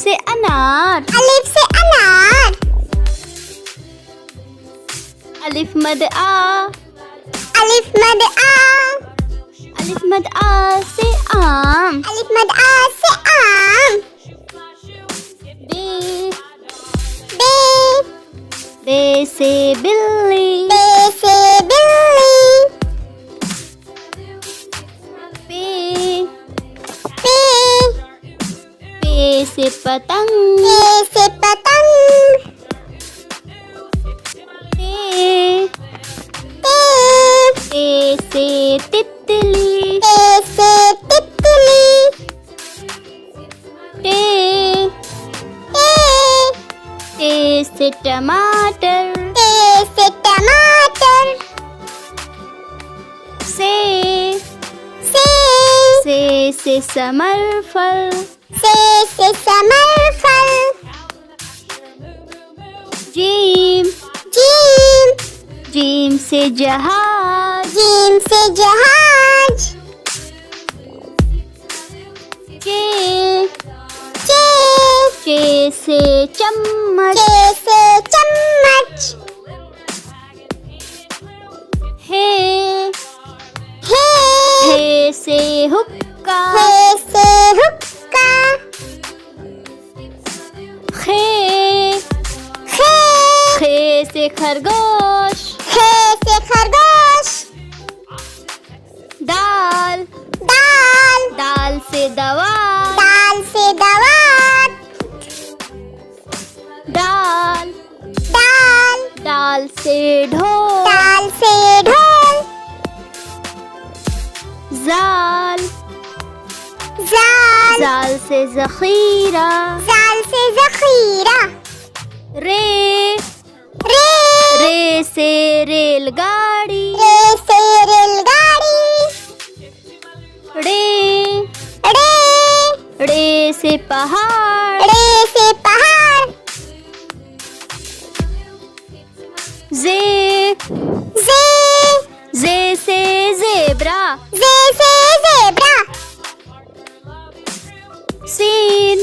से अनार, अलिफ से अनार, अलिफ मद आ, अलिफ मद आ, अलिफ मद आ से आम, अलिफ मद आ से आम, बे, बे, बे से बिल्ली, बे से बिल्ली, पे, पे, पे से पतंग, पे से पतंग, पे, पे, पे से तितली, पे से तितली, टे, पे, टे से टमाटर, पे से टमाटर, से से समर फल, से समरफल, जीम, जीम, जीम से जहाज, जीम से जहाज, चे, चे, चे से चम्मच, चे से चम्मच, हे, हे, हे से हुक्का, हे से हुक्का, खे, खे, खे से खरगोश, खे से खरगोश, दाल, दाल, दाल से दवा, दाल से दवात, दाल, दाल, दाल से ढोल, दाल से ढोल, जाल, जाल, जाल से जखीरा, जाल से जखीरा, रे, रे, रे से रेलगाड़ी, रे से रेलगाड़ी, रे, रे, रे से पहाड़, रे से पहाड़, जे, जे, जे से जेब्रा, जे से जेब्रा, सीन,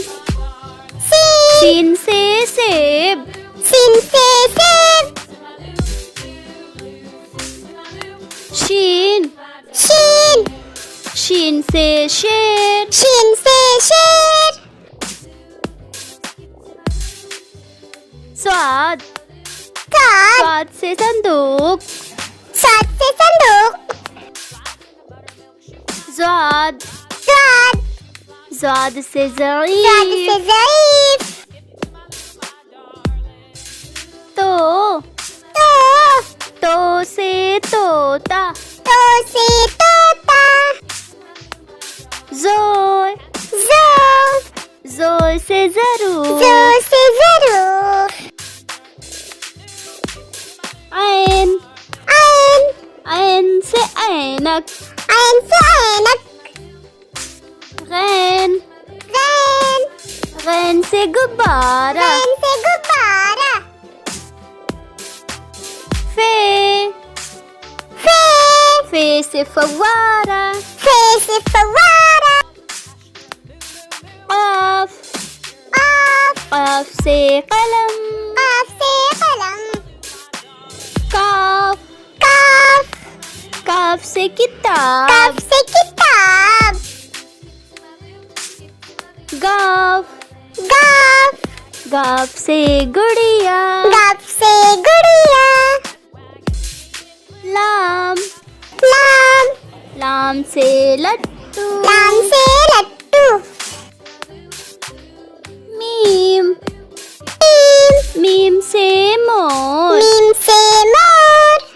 सीन, सीन से सेब, सीन से सेब, शीन, शीन, शीन से शेर, शीन से शेर, स्वाद, सात, स्वाद से संदूक, सात से संदूक, ज़ाद, स्वाद, ज़ाद से स्वाद से ज़ईफ़, ज़ईफ़, तो, तो से तोता, तो से तोता, ज़ोय, ज़ो, ज़ोय से ज़रूर, ज़ो से ज़रूर, ऐन, ऐन, ऐन से ऐनक, ऐन से ऐनक, गैन, गैन, गैन से गुब्बारा, गैन से गुब्बारा, फे, फे, फे से फव्वारा, फे से फव्वारा, क़ाफ़, क़ाफ़, क़ाफ़ से कलम, क़ाफ़ से कलम, काफ, काफ, काफ से किताब, काफ से किताब, गाफ, गाफ, गाफ से गुड़िया, गाफ से गुड़िया, लाम, लाम, लाम से लट्टू, लाम से लट्टू, मीम, मीम, मीम से मोर, मीम से मोर,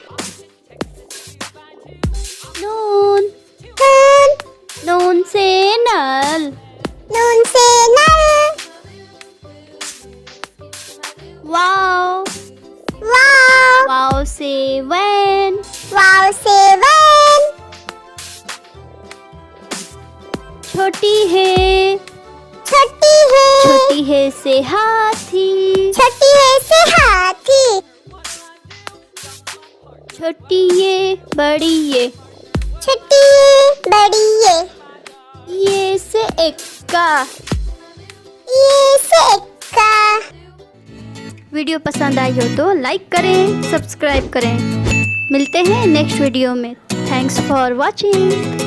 नून, नून, नून से नल, नून से नल, वाव, वाव, वाव से वैन, वाव से वैन, छोटी है, छोटी है, छोटी है से हाथी, छोटी है से हाथी, छोटी ये बड़ी ये, छोटी बड़ी ये से एक्का, से वीडियो पसंद आई हो तो लाइक करें, सब्सक्राइब करें। मिलते हैं नेक्स्ट वीडियो में। Thanks for watching.